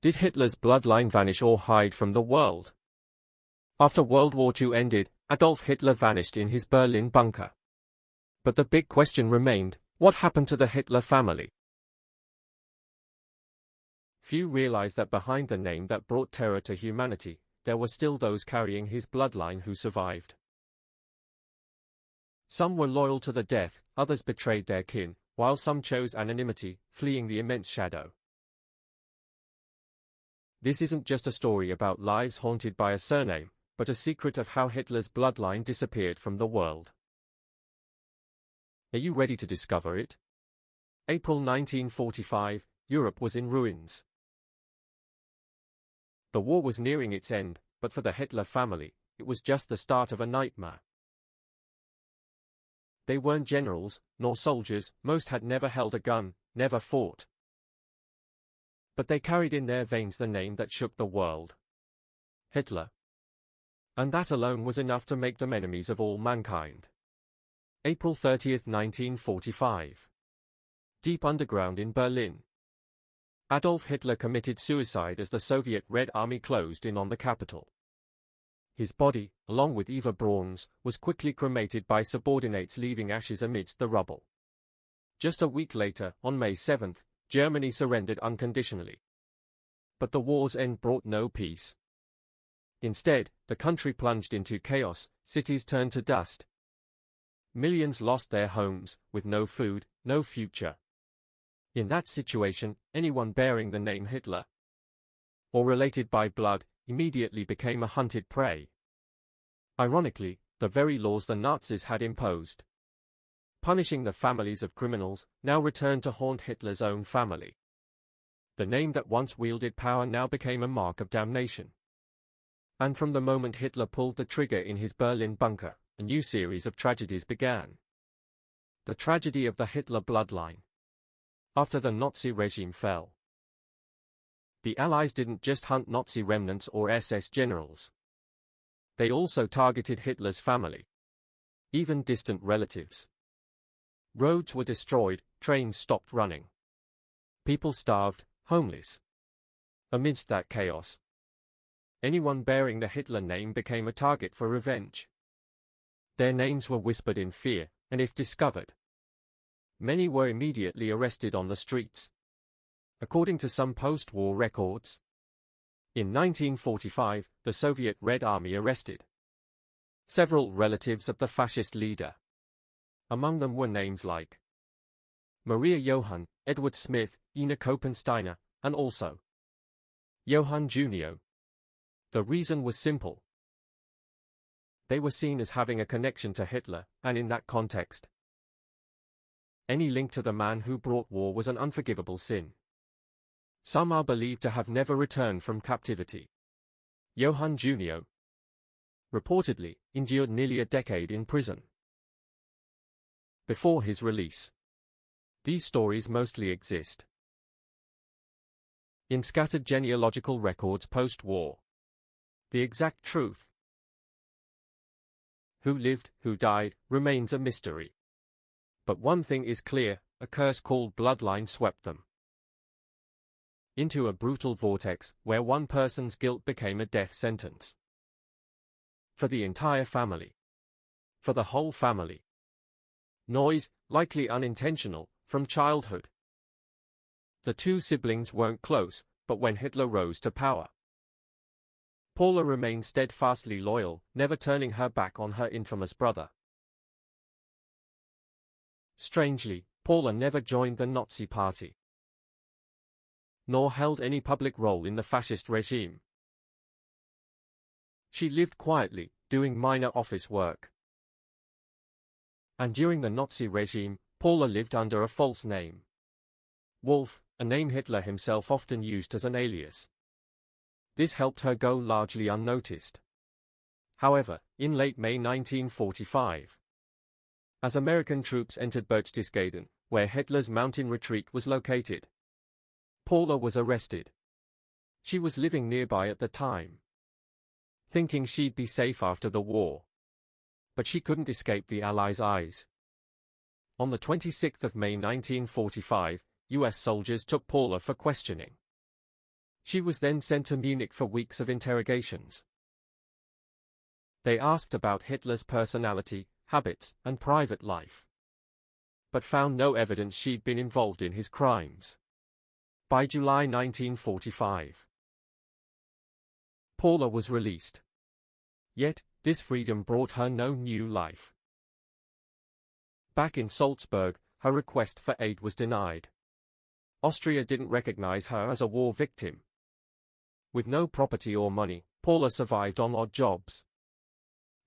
Did Hitler's bloodline vanish or hide from the world? After World War II ended, Adolf Hitler vanished in his Berlin bunker. But the big question remained, what happened to the Hitler family? Few realized that behind the name that brought terror to humanity, there were still those carrying his bloodline who survived. Some were loyal to the death, others betrayed their kin, while some chose anonymity, fleeing the immense shadow. This isn't just a story about lives haunted by a surname, but a secret of how Hitler's bloodline disappeared from the world. Are you ready to discover it? April 1945, Europe was in ruins. The war was nearing its end, but for the Hitler family, it was just the start of a nightmare. They weren't generals, nor soldiers, most had never held a gun, never fought. But they carried in their veins the name that shook the world. Hitler. And that alone was enough to make them enemies of all mankind. April 30, 1945. Deep underground in Berlin. Adolf Hitler committed suicide as the Soviet Red Army closed in on the capital. His body, along with Eva Braun's, was quickly cremated by subordinates, leaving ashes amidst the rubble. Just a week later, on May 7, Germany surrendered unconditionally. But the war's end brought no peace. Instead, the country plunged into chaos, cities turned to dust. Millions lost their homes, with no food, no future. In that situation, anyone bearing the name Hitler, or related by blood, immediately became a hunted prey. Ironically, the very laws the Nazis had imposed, punishing the families of criminals, now returned to haunt Hitler's own family. The name that once wielded power now became a mark of damnation. And from the moment Hitler pulled the trigger in his Berlin bunker, a new series of tragedies began. The tragedy of the Hitler bloodline. After the Nazi regime fell, the Allies didn't just hunt Nazi remnants or SS generals. They also targeted Hitler's family, even distant relatives. Roads were destroyed, trains stopped running. People starved, homeless. Amidst that chaos, anyone bearing the Hitler name became a target for revenge. Their names were whispered in fear, and if discovered, many were immediately arrested on the streets. According to some post-war records, in 1945, the Soviet Red Army arrested several relatives of the fascist leader. Among them were names like Maria Johann, Edward Smith, Ina Kopensteiner, and also Johann Junio. The reason was simple. They were seen as having a connection to Hitler, and in that context, any link to the man who brought war was an unforgivable sin. Some are believed to have never returned from captivity. Johann Junio reportedly endured nearly a decade in prison before his release. These stories mostly exist in scattered genealogical records post-war. The exact truth, who lived, who died, remains a mystery. But one thing is clear, a curse called bloodline swept them into a brutal vortex where one person's guilt became a death sentence. For the entire family. For the whole family. Noise, likely unintentional, from childhood. The two siblings weren't close, but when Hitler rose to power, Paula remained steadfastly loyal, never turning her back on her infamous brother. Strangely, Paula never joined the Nazi Party, nor held any public role in the fascist regime. She lived quietly, doing minor office work. And during the Nazi regime, Paula lived under a false name. Wolf, a name Hitler himself often used as an alias. This helped her go largely unnoticed. However, in late May 1945, as American troops entered Berchtesgaden, where Hitler's mountain retreat was located, Paula was arrested. She was living nearby at the time, thinking she'd be safe after the war. But she couldn't escape the Allies' eyes. On the 26th of May 1945, US soldiers took Paula for questioning. She was then sent to Munich for weeks of interrogations. They asked about Hitler's personality, habits, and private life, but found no evidence she'd been involved in his crimes. By July 1945, Paula was released. Yet, this freedom brought her no new life. Back in Salzburg, her request for aid was denied. Austria didn't recognize her as a war victim. With no property or money, Paula survived on odd jobs,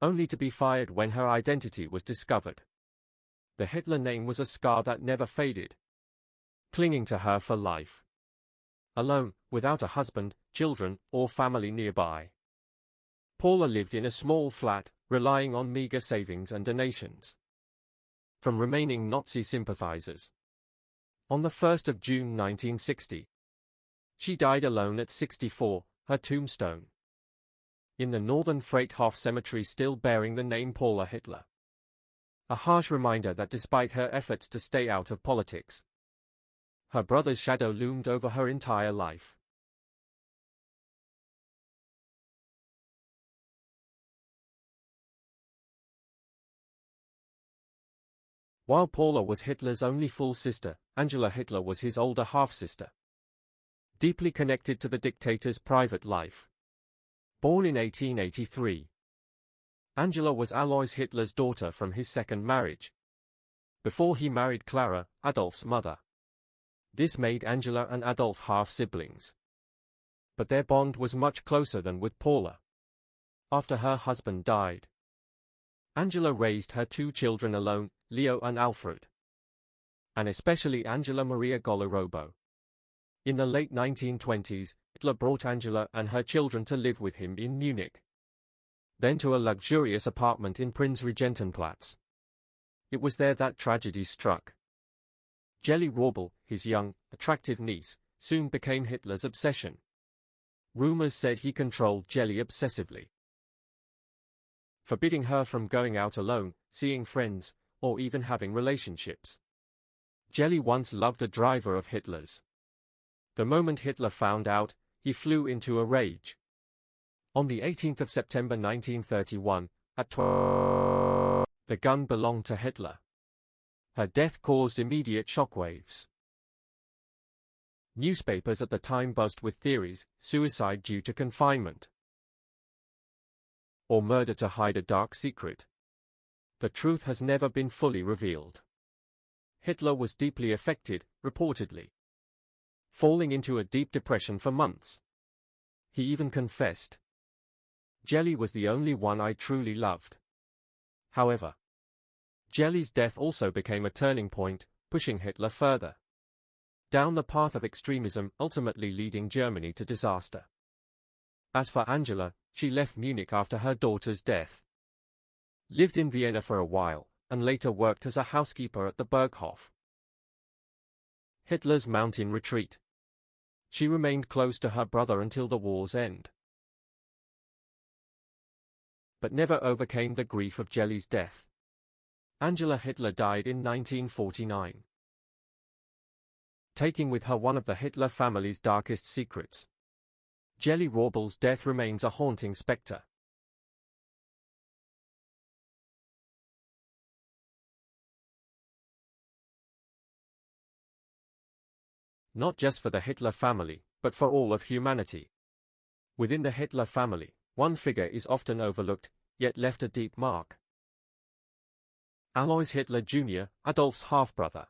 only to be fired when her identity was discovered. The Hitler name was a scar that never faded, clinging to her for life. Alone, without a husband, children, or family nearby, Paula lived in a small flat, relying on meager savings and donations from remaining Nazi sympathizers. On the 1st of June 1960, she died alone at 64, her tombstone in the Northern Friedhof Cemetery still bearing the name Paula Hitler. A harsh reminder that despite her efforts to stay out of politics, her brother's shadow loomed over her entire life. While Paula was Hitler's only full sister, Angela Hitler was his older half-sister, deeply connected to the dictator's private life. Born in 1883, Angela was Alois Hitler's daughter from his second marriage, before he married Clara, Adolf's mother. This made Angela and Adolf half-siblings, but their bond was much closer than with Paula. After her husband died, Angela raised her two children alone, Leo and Alfred, and especially Angela Maria Golorobo. In the late 1920s, Hitler brought Angela and her children to live with him in Munich, then to a luxurious apartment in Prinzregentenplatz. It was there that tragedy struck. Jelly Rorbel, his young, attractive niece, soon became Hitler's obsession. Rumors said he controlled Jelly obsessively, forbidding her from going out alone, seeing friends, or even having relationships. Jelly once loved a driver of Hitler's. The moment Hitler found out, he flew into a rage. On the 18th of September 1931, at 12, the gun belonged to Hitler. Her death caused immediate shockwaves. Newspapers at the time buzzed with theories: suicide due to confinement, or murder to hide a dark secret. The truth has never been fully revealed. Hitler was deeply affected, reportedly, falling into a deep depression for months. He even confessed, "Jelly was the only one I truly loved." However, Jelly's death also became a turning point, pushing Hitler further down the path of extremism, ultimately leading Germany to disaster. As for Angela, she left Munich after her daughter's death, lived in Vienna for a while, and later worked as a housekeeper at the Berghof. Hitler's mountain retreat. She remained close to her brother until the war's end, but never overcame the grief of Jelly's death. Angela Hitler died in 1949, taking with her one of the Hitler family's darkest secrets. Jelly Rorbel's death remains a haunting specter. Not just for the Hitler family, but for all of humanity. Within the Hitler family, one figure is often overlooked, yet left a deep mark. Alois Hitler Jr., Adolf's half-brother.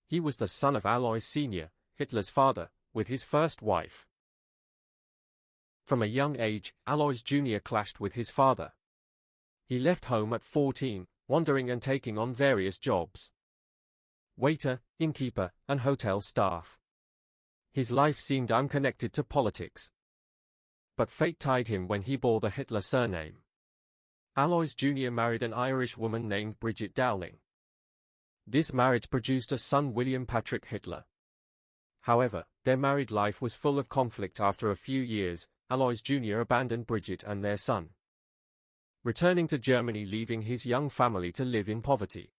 He was the son of Alois Sr., Hitler's father, with his first wife. From a young age, Alois Jr. clashed with his father. He left home at 14, wandering and taking on various jobs: waiter, innkeeper, and hotel staff. His life seemed unconnected to politics, but fate tied him when he bore the Hitler surname. Alois Jr. married an Irish woman named Bridget Dowling. This marriage produced a son, William Patrick Hitler. However, their married life was full of conflict. After a few years, Alois Jr. abandoned Bridget and their son, returning to Germany, leaving his young family to live in poverty.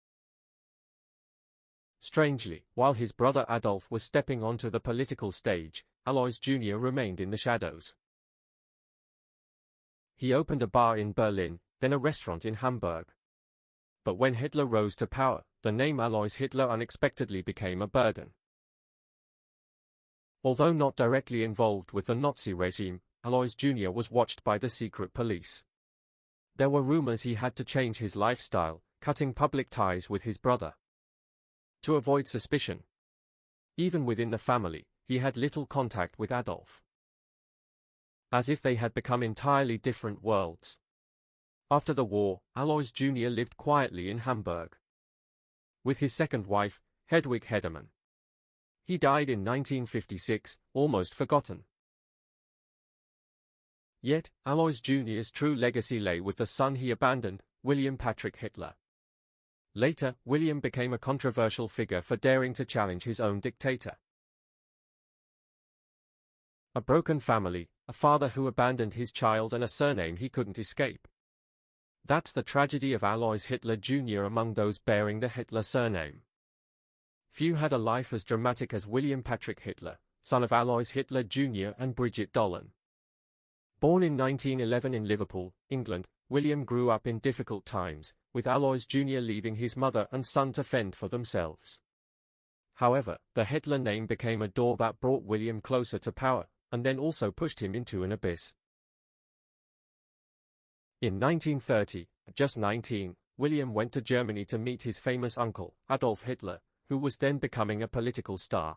Strangely, while his brother Adolf was stepping onto the political stage, Alois Jr. remained in the shadows. He opened a bar in Berlin, then a restaurant in Hamburg. But when Hitler rose to power, the name Alois Hitler unexpectedly became a burden. Although not directly involved with the Nazi regime, Alois Jr. was watched by the secret police. There were rumors he had to change his lifestyle, cutting public ties with his brother to avoid suspicion. Even within the family, he had little contact with Adolf, as if they had become entirely different worlds. After the war, Alois Jr. lived quietly in Hamburg with his second wife, Hedwig Heddermann. He died in 1956, almost forgotten. Yet, Alois Jr.'s true legacy lay with the son he abandoned, William Patrick Hitler. Later, William became a controversial figure for daring to challenge his own dictator. A broken family, a father who abandoned his child, and a surname he couldn't escape. That's the tragedy of Alois Hitler Jr. among those bearing the Hitler surname. Few had a life as dramatic as William Patrick Hitler, son of Alois Hitler Jr. and Brigitte Dolan. Born in 1911 in Liverpool, England, William grew up in difficult times, with Alois Jr. leaving his mother and son to fend for themselves. However, the Hitler name became a door that brought William closer to power, and then also pushed him into an abyss. In 1930, at just 19, William went to Germany to meet his famous uncle, Adolf Hitler, who was then becoming a political star.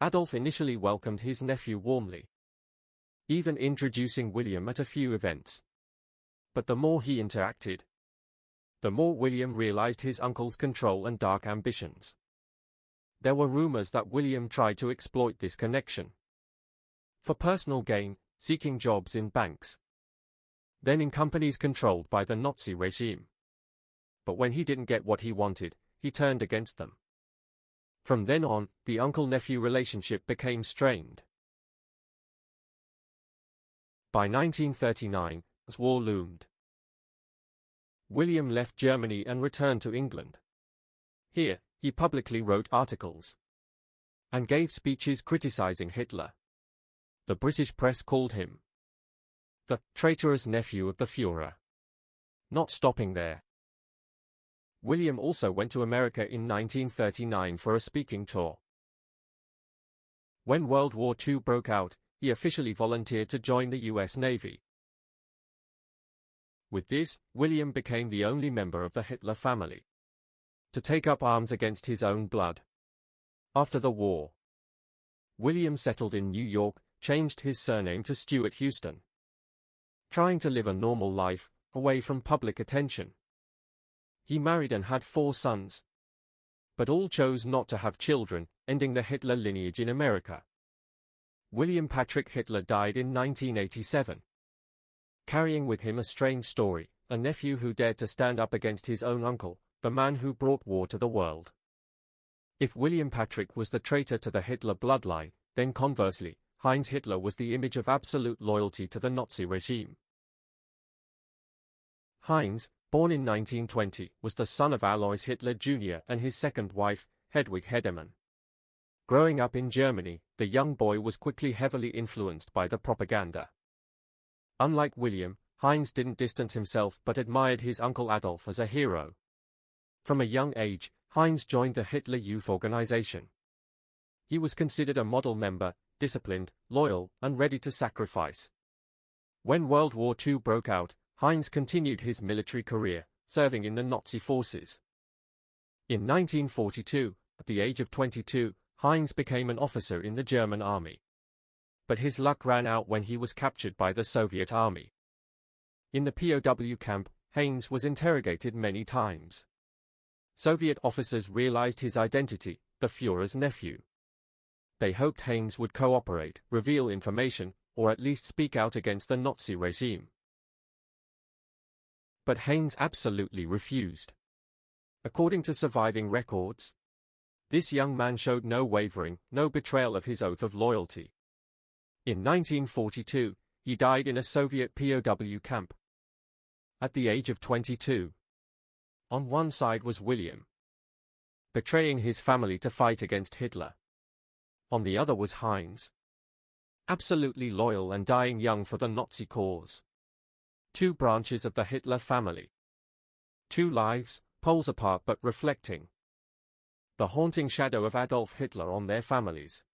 Adolf initially welcomed his nephew warmly, even introducing William at a few events. But the more he interacted, the more William realized his uncle's control and dark ambitions. There were rumors that William tried to exploit this connection for personal gain, seeking jobs in banks, then in companies controlled by the Nazi regime. But when he didn't get what he wanted, he turned against them. From then on, the uncle-nephew relationship became strained. By 1939, as war loomed, William left Germany and returned to England. Here, he publicly wrote articles and gave speeches criticizing Hitler. The British press called him the traitorous nephew of the Führer. Not stopping there, William also went to America in 1939 for a speaking tour. When World War II broke out, he officially volunteered to join the US Navy. With this, William became the only member of the Hitler family to take up arms against his own blood. After the war, William settled in New York, changed his surname to Stuart Houston, trying to live a normal life, away from public attention. He married and had 4 sons, but all chose not to have children, ending the Hitler lineage in America. William Patrick Hitler died in 1987, carrying with him a strange story, a nephew who dared to stand up against his own uncle, the man who brought war to the world. If William Patrick was the traitor to the Hitler bloodline, then conversely, Heinz Hitler was the image of absolute loyalty to the Nazi regime. Heinz, born in 1920, was the son of Alois Hitler Jr. and his second wife, Hedwig Heddermann. Growing up in Germany, the young boy was quickly heavily influenced by the propaganda. Unlike William, Heinz didn't distance himself but admired his uncle Adolf as a hero. From a young age, Heinz joined the Hitler Youth Organization. He was considered a model member, disciplined, loyal, and ready to sacrifice. When World War II broke out, Heinz continued his military career, serving in the Nazi forces. In 1942, at the age of 22, Heinz became an officer in the German army. But his luck ran out when he was captured by the Soviet army. In the POW camp, Heinz was interrogated many times. Soviet officers realized his identity, the Führer's nephew. They hoped Heinz would cooperate, reveal information, or at least speak out against the Nazi regime. But Heinz absolutely refused. According to surviving records, this young man showed no wavering, no betrayal of his oath of loyalty. In 1942, he died in a Soviet POW camp at the age of 22. On one side was William, betraying his family to fight against Hitler. On the other was Heinz, Absolutely loyal and dying young for the Nazi cause. Two branches of the Hitler family. Two lives, poles apart but reflecting. The haunting shadow of Adolf Hitler on their families.